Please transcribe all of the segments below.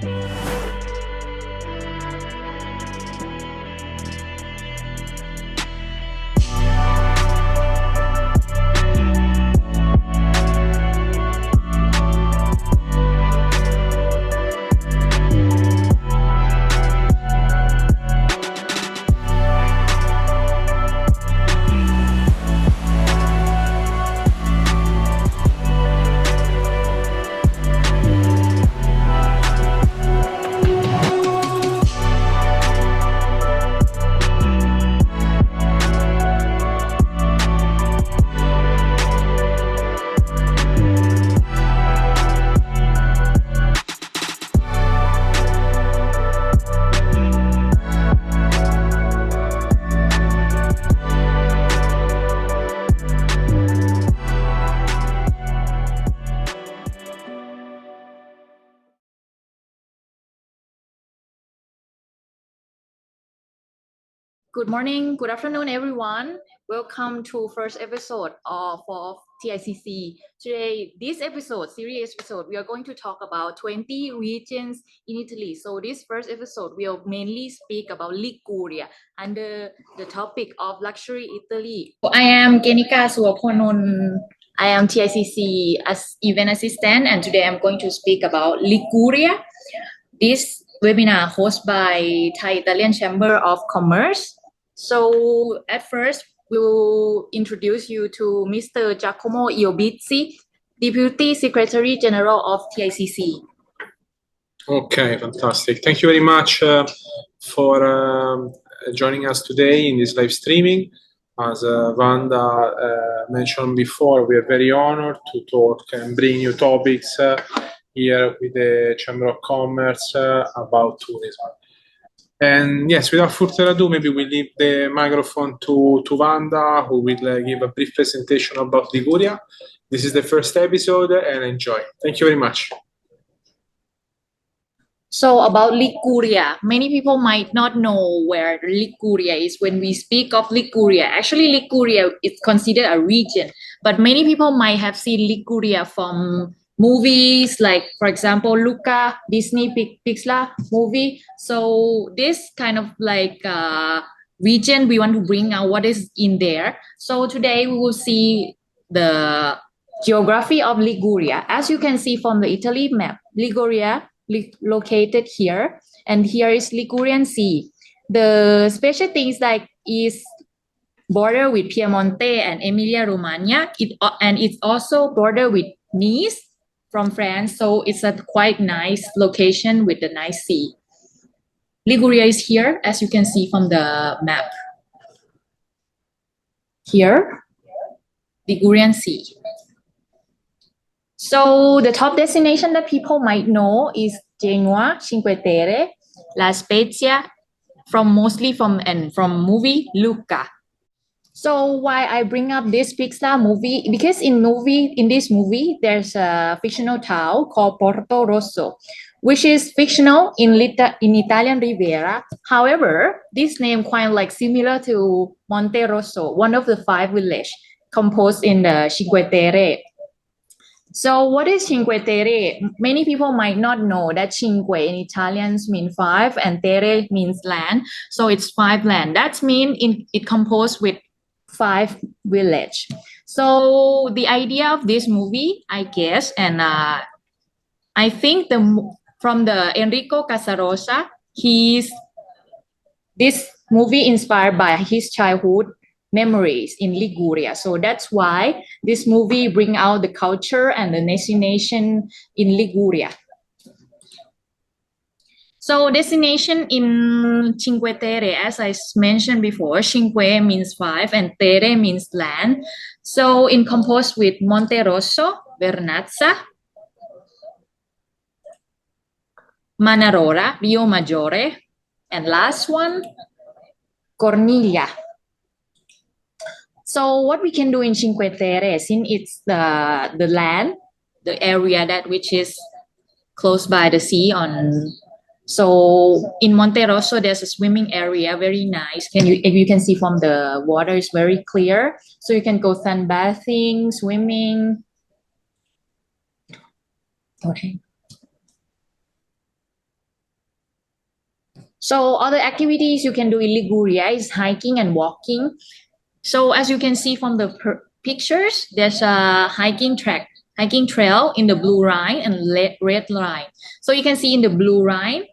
Good morning, good afternoon, everyone. Welcome to first episode of TICC. Today, this episode, series episode, we are going to talk about 20 regions in Italy. So this first episode will mainly speak about Liguria under the topic of luxury Italy. I am 𝗟𝘂𝘅𝗂𝘁𝗶𝗆𝗄𝗏. I am TICC as event assistant, and today I'm going to speak about Liguria. This webinar hosted by Thai Italian Chamber of Commerce. So at first, we will introduce you to Mr. Giacomo Iobizzi, Deputy Secretary General of TICC. Okay, fantastic. Thank you very much for joining us today in this live streaming. As Vanda mentioned before, we are very honored to talk and bring new topics here with the Chamber of Commerce about tourism. And yes, without further ado, maybe we leave the microphone to Vanda, who will give a brief presentation about Liguria. This is the first episode, and enjoy. Thank you very much. So about Liguria, many people might not know where Liguria is. When we speak of Liguria, actually Liguria is considered a region, but many people might have seen Liguria from movies like, for example, Luca, Disney Pixar movie. So this kind of like region, we want to bring out what is in there. So today we will see the geography of Liguria. As you can see from the Italy map, Liguria located here, and here is Ligurian Sea. The special things like is border with Piemonte and Emilia-Romagna, and it's also border with Nice from France, so it's a quite nice location with the nice sea. Liguria is here, as you can see from the map. Here, Ligurian Sea. So the top destination that people might know is Genoa, Cinque Terre, La Spezia, mostly from movie Luca. So why I bring up this Pixar movie? Because in this movie, there's a fictional town called Porto Rosso, which is fictional in Italian Riviera. However, this name quite like similar to Monte Rosso, one of the 5 villages composed in the Cinque Terre. So what is Cinque Terre? Many people might not know that Cinque in Italian means 5 and Terre means land. So it's 5 land. That means it composed with 5 villages. So the idea of this movie, I guess, and I think from the Enrico Casarosa, this movie inspired by his childhood memories in Liguria. So that's why this movie bring out the culture and the destination in Liguria. So destination in Cinque Terre, as I mentioned before, Cinque means 5 and Terre means land. So in composed with Monte Rosso, Vernazza, Manarora, Rio Maggiore, and last one, Corniglia. So what we can do in Cinque Terre, since it's the land, the area that which is close by the sea so in Monte Rosso, there's a swimming area, very nice. You can see from the water is very clear. So you can go sunbathing, swimming. Okay. So other activities you can do in Liguria is hiking and walking. So as you can see from the pictures, there's a hiking trail in the blue line and red line. So you can see in the blue line,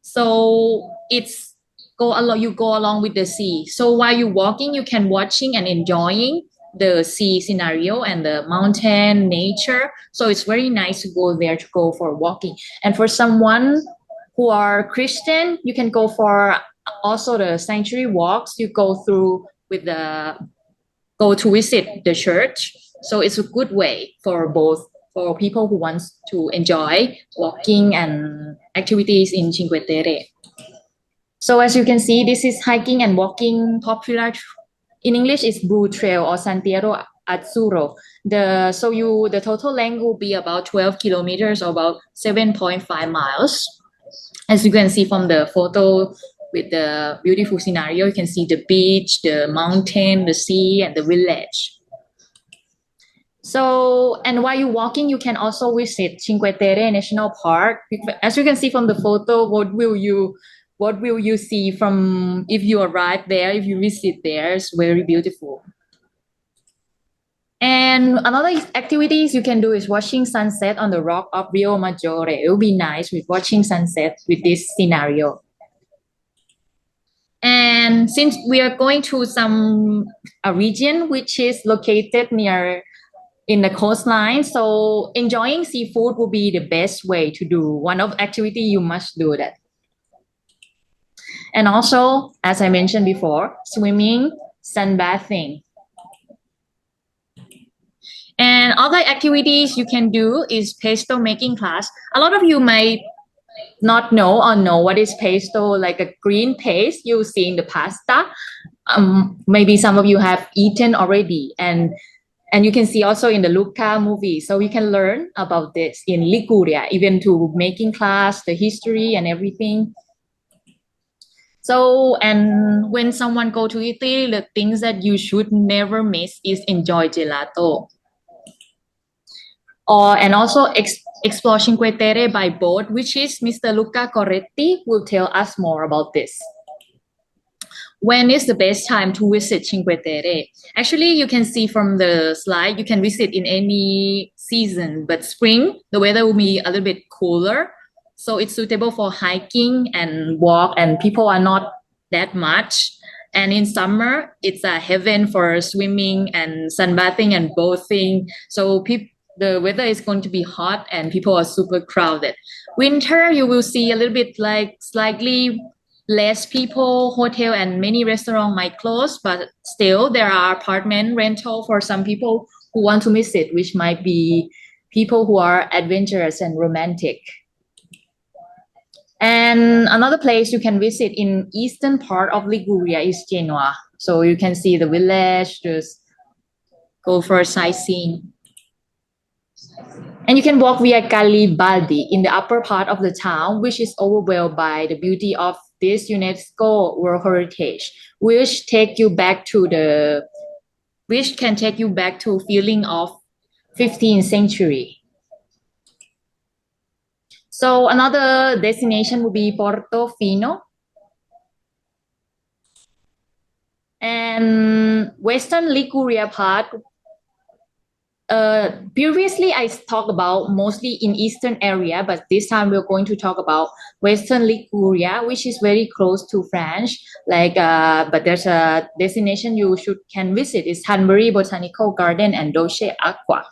so it's you go along with the sea. So while you're walking, you can watching and enjoying the sea scenario and the mountain nature. So it's very nice to go there to go for walking. And for someone who are Christian, you can go for also the sanctuary walks. You go through with go to visit the church. So it's a good way for both, for people who want to enjoy walking and activities in Cinque Terre. So as you can see, this is hiking and walking popular. In English, it's Blue Trail or Sentiero Azzurro. The total length will be about 12 kilometers or about 7.5 miles. As you can see from the photo with the beautiful scenario, you can see the beach, the mountain, the sea, and the village. So, and while you're walking, you can also visit Cinque Terre National Park. As you can see from the photo, what will you see from if you arrive there, if you visit there? It's very beautiful. And another activities you can do is watching sunset on the rock of Rio Maggiore. It will be nice with watching sunset with this scenario. And since we are going to a region which is located near in the coastline, so enjoying seafood will be the best way to do. One of activity you must do that. And also, as I mentioned before, swimming, sunbathing. And other activities you can do is pesto making class. A lot of you might not know or know what is pesto, like a green paste you see in the pasta. Maybe some of you have eaten already, and you can see also in the Luca movie. So you can learn about this in Liguria, even to making class, the history and everything. So, and when someone go to Italy, the things that you should never miss is enjoy gelato. And also explore Cinque Terre by boat, which is Mr. Luca Coretti will tell us more about this. When is the best time to visit Cinque Terre? Actually, you can see from the slide, you can visit in any season, but spring, the weather will be a little bit cooler. So it's suitable for hiking and walk, and people are not that much. And in summer, it's a heaven for swimming and sunbathing and boating. So the weather is going to be hot and people are super crowded. Winter, you will see a little bit like slightly less people, hotel and many restaurants might close, but still there are apartment rental for some people who want to visit, which might be people who are adventurous and romantic. And another place you can visit in eastern part of Liguria is Genoa. So you can see the village, just go for sightseeing. And you can walk via Garibaldi in the upper part of the town, which is overwhelmed by the beauty of this UNESCO World Heritage, which can take you back to feeling of 15th century. So another destination would be Portofino. And Western Liguria part. Previously, I talked about mostly in eastern area, but this time we're going to talk about Western Liguria, which is very close to France. But there's a destination you can visit is Hanbury Botanical Garden and Dolce Acqua.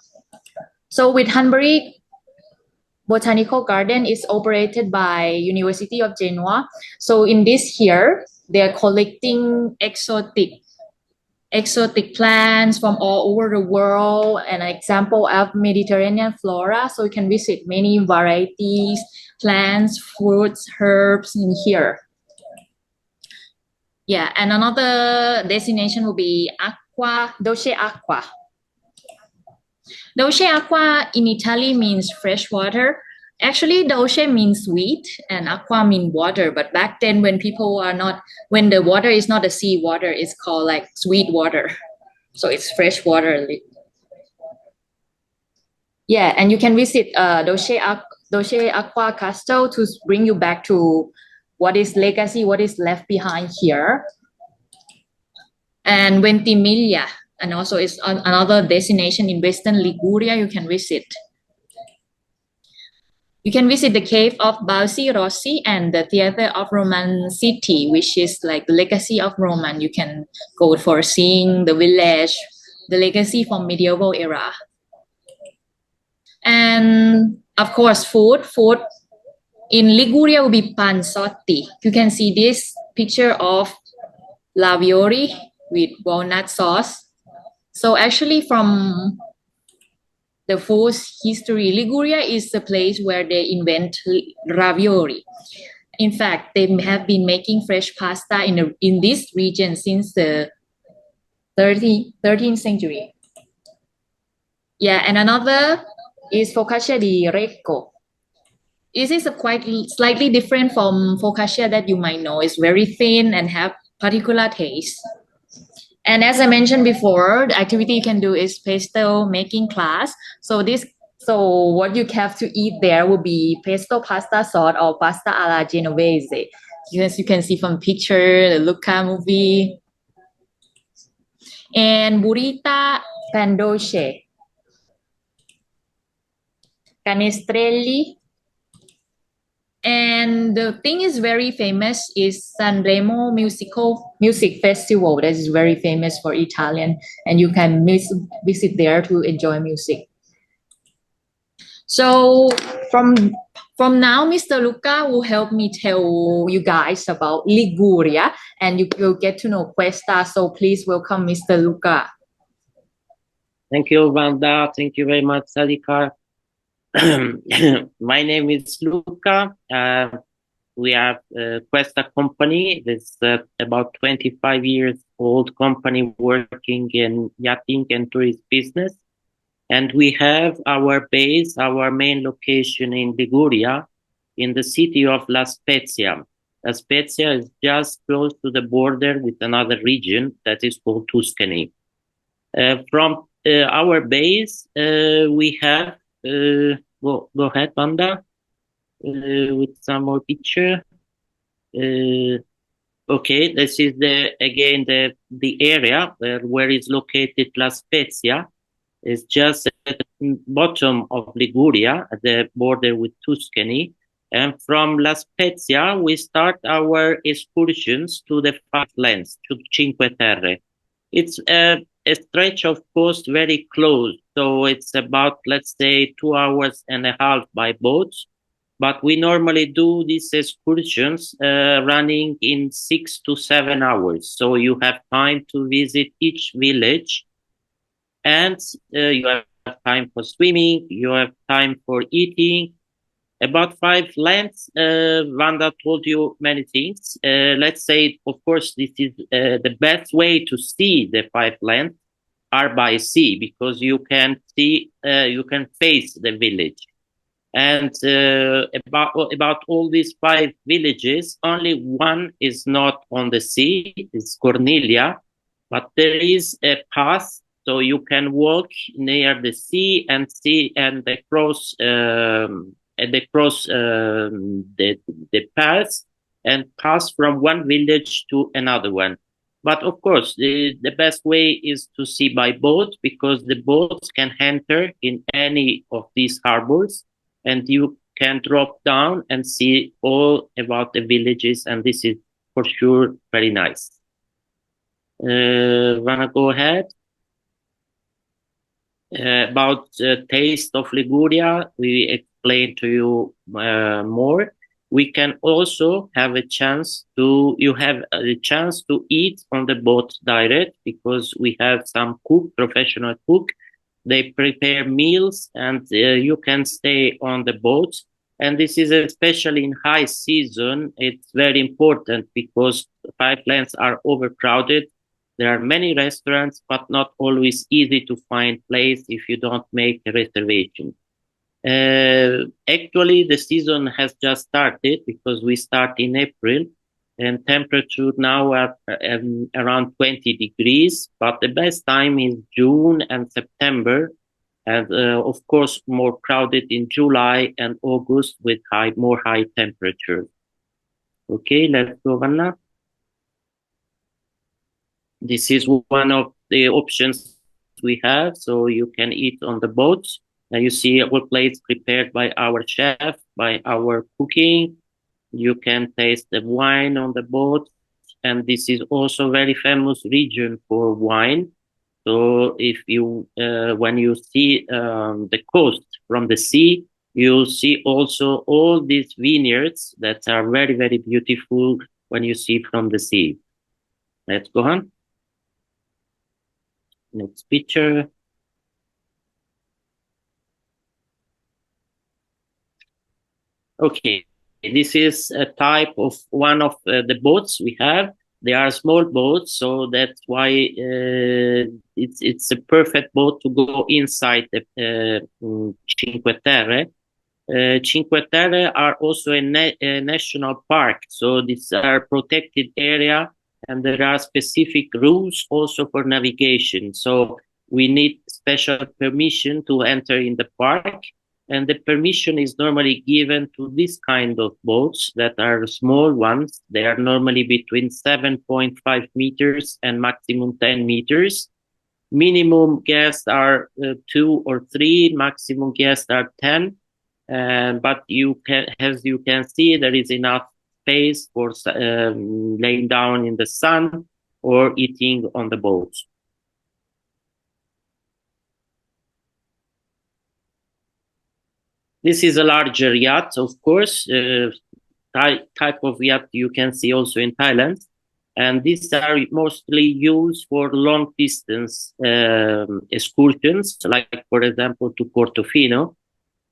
So with Hanbury Botanical Garden is operated by University of Genoa. So in this here, they are collecting exotic plants from all over the world, and an example of Mediterranean flora. So you can visit many varieties, plants, fruits, herbs in here. Yeah, and another destination will be Dolce Acqua. Dolce Acqua in Italy means fresh water. Actually, dolce means sweet and aqua means water. But back then, when the water is not a sea water, it's called like sweet water. So it's fresh water. Yeah, and you can visit Dolce Acqua Castle to bring you back to what is legacy, what is left behind here. And Ventimiglia, and also it's another destination in Western Liguria you can visit. You can visit the cave of 𝗟𝘂𝘅𝗂𝗏 and the theater of Roman city, which is like the legacy of Roman. You can go for seeing the village, the legacy from medieval era. And of course, food in Liguria will be panzotti. You can see this picture of ravioli with walnut sauce. So actually from the food history, Liguria is the place where they invent ravioli. In fact, they have been making fresh pasta in this region since the 13th century. Yeah, and another is focaccia di Recco. This is quite slightly different from focaccia that you might know. It's very thin and have particular taste. And as I mentioned before, the activity you can do is pesto making class. So what you have to eat there will be pesto pasta sauce or pasta alla Genovese. As you can see from picture, the Luca movie. And burrita pandolce, canestrelli. And the thing is very famous is Sanremo music festival that is very famous for Italian, and you can visit there to enjoy music. So from now, Mr. Luca will help me tell you guys about Liguria, and you will get to know Questa. So please welcome Mr. Luca. Thank you, Vanda. Thank you very much, 𝗟𝘂𝘅𝗂𝗏. My name is Luca. We have Questa company. It's about 25 years old company working in yachting and tourist business. And we have our base, our main location in Liguria, in the city of La Spezia. La Spezia is just close to the border with another region that is called Tuscany. From our base, we have go ahead, Vanda, with some more picture. Okay, this is the area where is located La Spezia. It's just at the bottom of Liguria, at the border with Tuscany. And from La Spezia, we start our excursions to the Five Lands, to Cinque Terre. It's a stretch of coast very close. So it's about, let's say, 2.5 hours by boat. But we normally do these excursions running in 6 to 7 hours. So you have time to visit each village, and you have time for swimming, you have time for eating. About Five Lands, Vanda told you many things. Let's say, of course, this is the best way to see the Five Lands are by sea, because you can see, you can face the village. And about all these 5 villages, only one is not on the sea. It's Corniglia, but there is a path, so you can walk near the sea and see and cross the path and pass from one village to another one. But of course, the best way is to see by boat, because the boats can enter in any of these harbors, and you can drop down and see all about the villages, and this is for sure very nice. Wanna go ahead? About the taste of Liguria, we explained to you more. We can also have a chance to, you have the chance to eat on the boat direct, because we have some professional cook. They prepare meals, and you can stay on the boat. And this is especially in high season. It's very important, because Five Lands are overcrowded. There are many restaurants, but not always easy to find place if you don't make a reservation. Actually, the season has just started, because we start in April, and temperature now are around 20 degrees, but the best time is June and September, and of course more crowded in July and August with more high temperatures. Okay, let's go, Vanna. This is one of the options we have, so you can eat on the boat. You see all plates prepared by our chef, by our cooking. You can taste the wine on the boat, and this is also very famous region for wine. So if you, when you see the coast from the sea, you'll see also all these vineyards that are very, very beautiful when you see from the sea. Let's go on. Next picture. Okay, this is a type of one of the boats we have. They are small boats, so that's why it's a perfect boat to go inside the Cinque Terre. Cinque Terre are also a national park, so these are protected area, and there are specific rules also for navigation. So we need special permission to enter in the park, and the permission is normally given to this kind of boats that are small ones. They are normally between 7.5 meters and maximum 10 meters. Minimum guests are 2 or 3, maximum guests are 10. But you can, as you can see, there is enough space for laying down in the sun or eating on the boat. This is a larger yacht, of course, type of yacht you can see also in Thailand. And these are mostly used for long distance excursions, like, for example, to Portofino.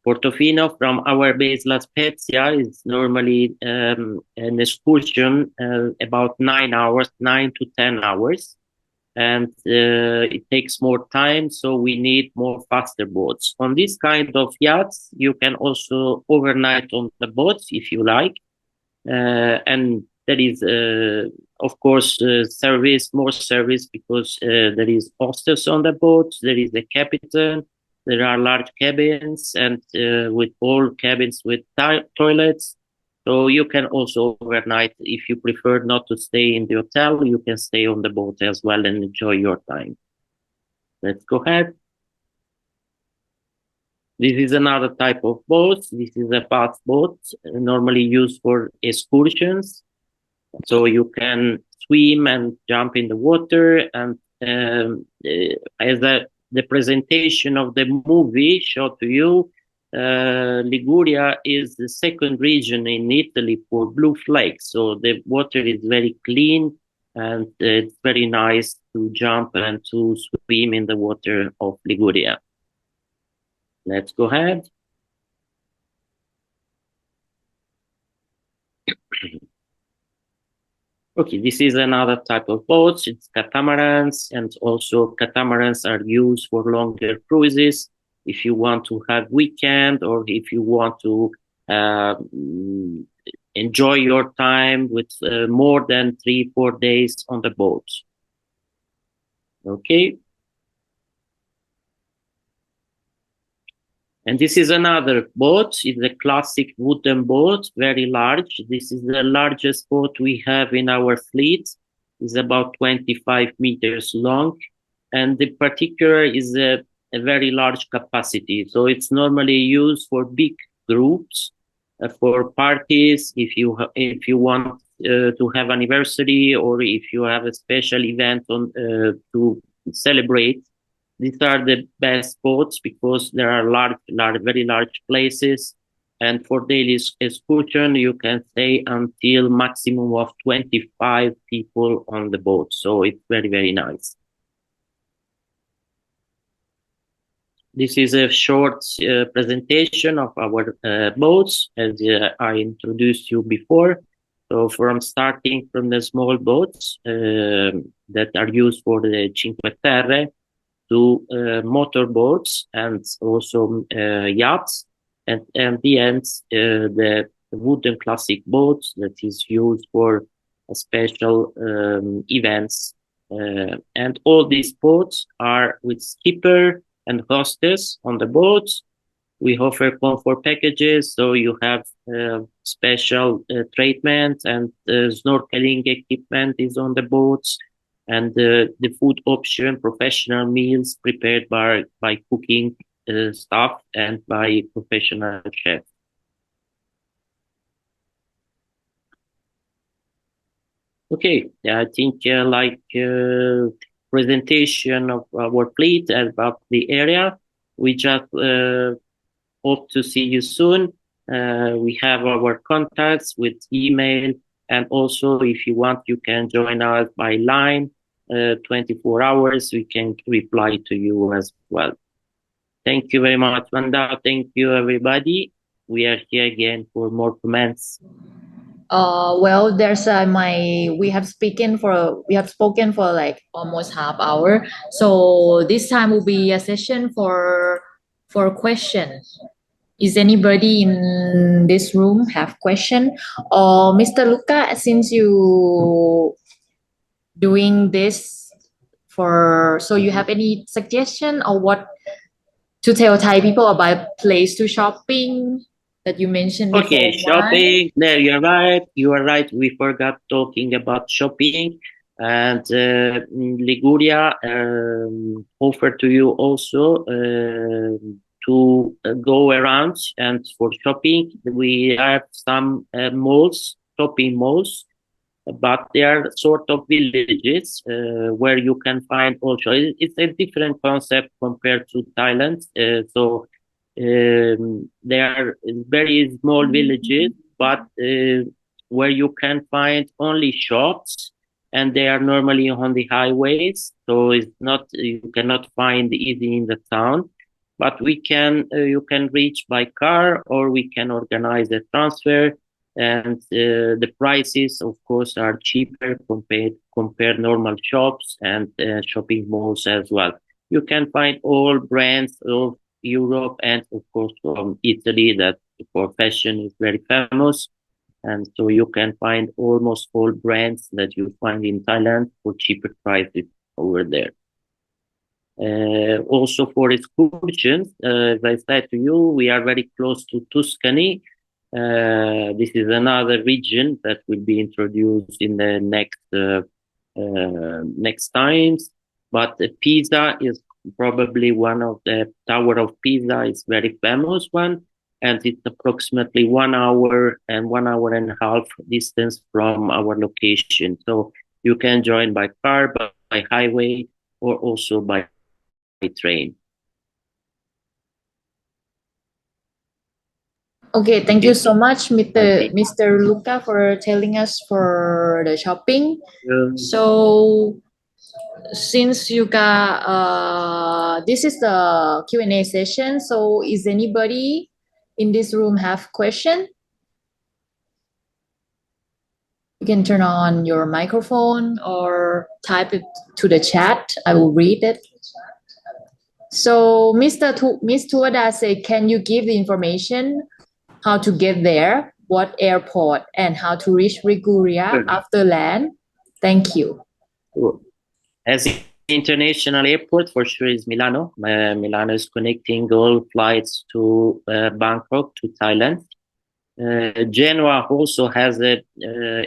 Portofino from our base La Spezia is normally an excursion about 9 hours, 9 to 10 hours. And it takes more time, so we need more faster boats. On this kind of yachts, you can also overnight on the boats if you like. And there is, of course, more service because there is hostess on the boat, there is a captain, there are large cabins, and with all cabins with toilets. So you can also overnight, if you prefer not to stay in the hotel, you can stay on the boat as well and enjoy your time. Let's go ahead. This is another type of boat. This is a path boat, normally used for excursions. So you can swim and jump in the water. And as the presentation of the movie showed to you, Liguria is the second region in Italy for blue flakes. So the water is very clean, and it's very nice to jump and to swim in the water of Liguria. Let's go ahead. Okay, this is another type of boats. It's catamarans, and also catamarans are used for longer cruises. If you want to have weekend, or if you want to enjoy your time with more than 3-4 days on the boat. Okay. And this is another boat. It's a classic wooden boat, very large. This is the largest boat we have in our fleet. It's about 25 meters long. And the particular is a very large capacity. So it's normally used for big groups, for parties, if you want to have anniversary, or if you have a special event to celebrate. These are the best boats because there are very large places, and for daily excursion you can stay until maximum of 25 people on the boat. So it's very, very nice. This is a short presentation of our boats, as I introduced you before. So starting from the small boats that are used for the Cinque Terre, to motorboats and also yachts, and the end the wooden classic boats that is used for special events. And all these boats are with skipper and hostess on the boats. We offer comfort packages, so you have special treatment, and snorkeling equipment is on the boats, and the food option, professional meals prepared by cooking staff and by professional chefs. Okay, I think presentation of our fleet and about the area. We just hope to see you soon. We have our contacts with email, and also if you want, you can join us by line. 24 hours, we can reply to you as well. Thank you very much, Vanda. Thank you, everybody. We are here again for more comments. Well, there's we have spoken for like almost half hour. So this time will be a session for questions. Is anybody in this room have question? Or Mr. Luca, since you doing this so you have any suggestion or what to tell Thai people about place to shopping that you mentioned before? Okay, shopping. There, you're right. You are right. We forgot talking about shopping, and Liguria offer to you also to go around and for shopping. We have some malls, shopping malls, but they are sort of villages where you can find also. It's a different concept compared to Thailand. So they are very small villages, but where you can find only shops, and they are normally on the highways. So it's not, you cannot find easy in the town, but we can you can reach by car, or we can organize a transfer. And the prices, of course, are cheaper compared normal shops and shopping malls as well. You can find all brands of Europe and, of course, from Italy, that for fashion is very famous. And so you can find almost all brands that you find in Thailand for cheaper prices over there. Also for excursions, as I said to you, we are very close to Tuscany. This is another region that will be introduced in the next times. But Pisa is probably one of the Tower of Pisa is very famous one, and it's approximately 1 hour and 1.5 hours distance from our location. So you can join by car, by highway, or also by train. Okay, thank you so much, Mr. Luca, for telling us for the shopping. So since you got this is the Q&A session, so is anybody in this room have question? You can turn on your microphone or type it to the chat. I will read it. So Miss Tuada said, can you give the information how to get there, what airport, and how to reach Liguria after land? Thank you. As international airport, for sure, is Milano. Milano is connecting all flights to Bangkok, to Thailand. Genoa also has an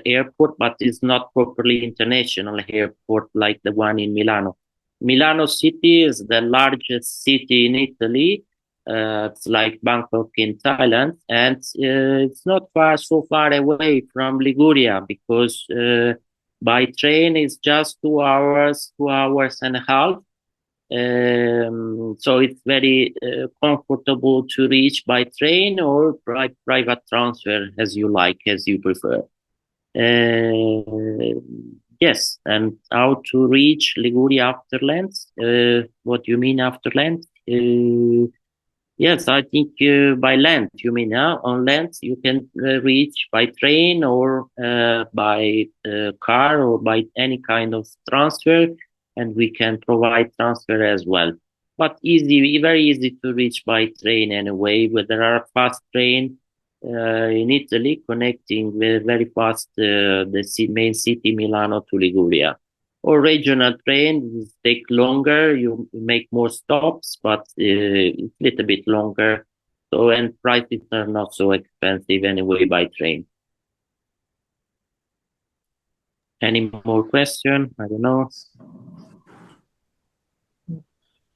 airport, but it's not properly international airport like the one in Milano. Milano city is the largest city in Italy. It's like Bangkok in Thailand, and it's not so far away from Liguria, because by train it's just 2 hours, 2.5 hours. So it's very comfortable to reach by train or private transfer, as you like, as you prefer. Yes, and how to reach Liguria after land? What do you mean after land? Yes, I think by land, you mean, on land you can reach by train or by car or by any kind of transfer, and we can provide transfer as well. But very easy to reach by train anyway, where there are fast train in Italy connecting very fast the main city Milano to Liguria. Or regional trains take longer, you make more stops, but it's a little bit longer So, and prices are not so expensive anyway by train. Any more question? I don't know.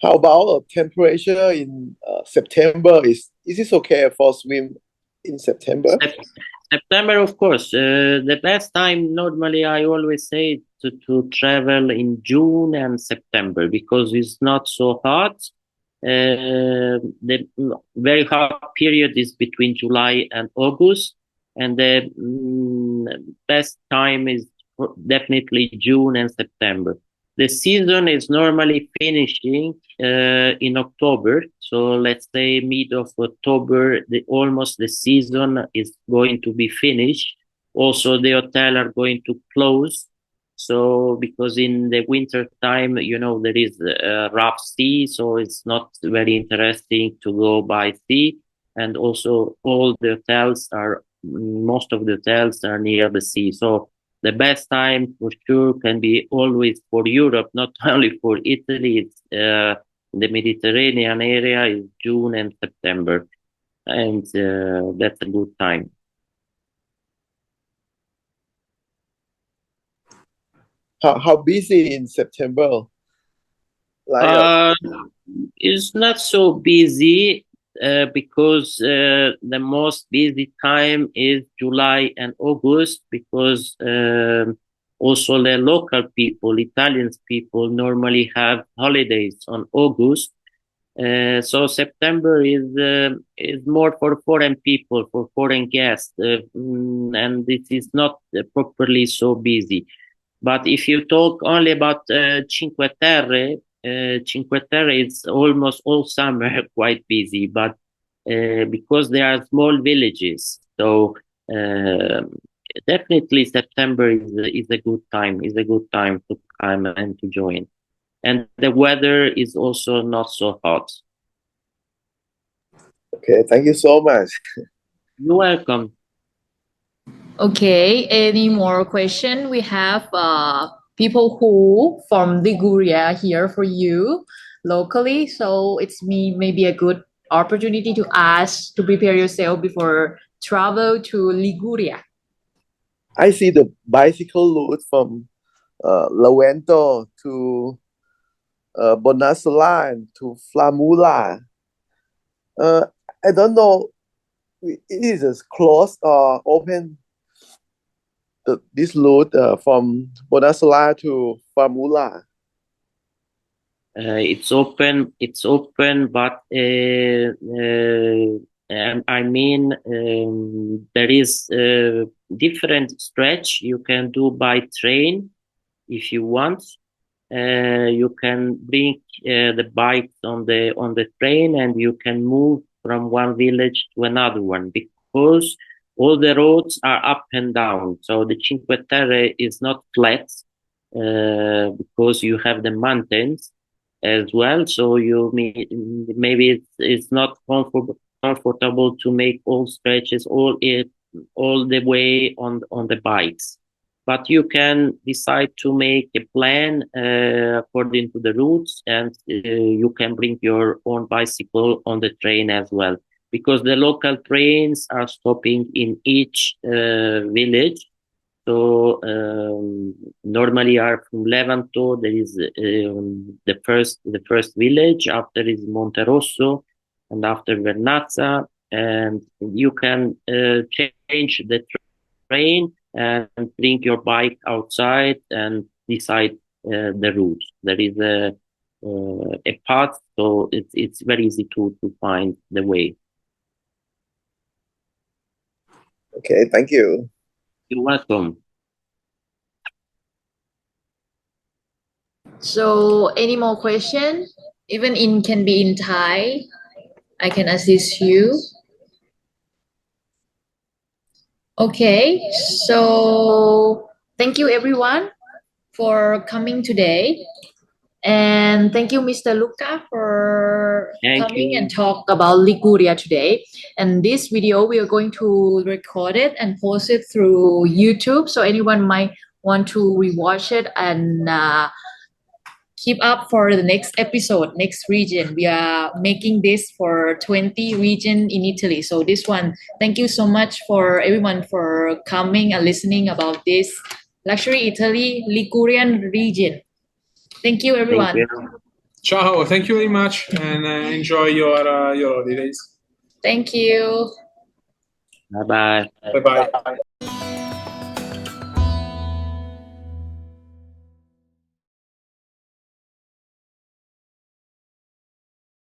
How about temperature in September? Is it okay for swim in September? September, of course. The best time, normally, I always say to travel in June and September because it's not so hot. The very hot period is between July and August, and the best time is definitely June and September. The season is normally finishing in October. So let's say mid of October, almost the season is going to be finished. Also, the hotel are going to close. So because in the winter time, you know, there is a rough sea, so it's not very interesting to go by sea. And also most of the hotels are near the sea. So the best time for sure can be always for Europe, not only for Italy. It's the Mediterranean area is June and September, and that's a good time. How busy in September? It's not so busy because the most busy time is July and August because also the local people, Italian people, normally have holidays on August. So September is more for foreign people, for foreign guests, and it is not properly so busy. But if you talk only about Cinque Terre, Cinque Terre is almost all summer quite busy, but because there are small villages, so definitely September is a good time. Is a good time to come and to join, and the weather is also not so hot. Okay, thank you so much. You're welcome. Okay, any more question? We have people who from Liguria here for you locally. So it's maybe a good opportunity to ask to prepare yourself before travel to Liguria. I see the bicycle route from Lavento to Bonasola to Flamula. I don't know, it is closed or open. This route from Bonasola to Flamula. It's open, but I mean, there is a different stretch you can do by train if you want. You can bring the bikes on the train, and you can move from one village to another one because all the roads are up and down. So the Cinque Terre is not flat because you have the mountains as well. So maybe it's not comfortable to make all stretches all the way on the bikes. But you can decide to make a plan according to the routes, and you can bring your own bicycle on the train as well, because the local trains are stopping in each village. So normally are from Levanto, there is the first village, after is Monterosso, and after Vernazza, and you can change the train and bring your bike outside and decide the route. There is a path, so it's very easy to find the way. Okay, thank you. You're welcome. So any more question? Even can be in Thai. I can assist you. Okay, so thank you everyone for coming today. And thank you, Mr. Luca, for coming and talk about Liguria today. And this video, we are going to record it and post it through YouTube. So anyone might want to rewatch it and keep up for the next episode, next region. We are making this for 20 region in Italy. So this one, thank you so much for everyone for coming and listening about this luxury Italy Ligurian region. Thank you, everyone. Thank you. Ciao, thank you very much, and enjoy your holidays. Thank you. Bye-bye. Bye bye.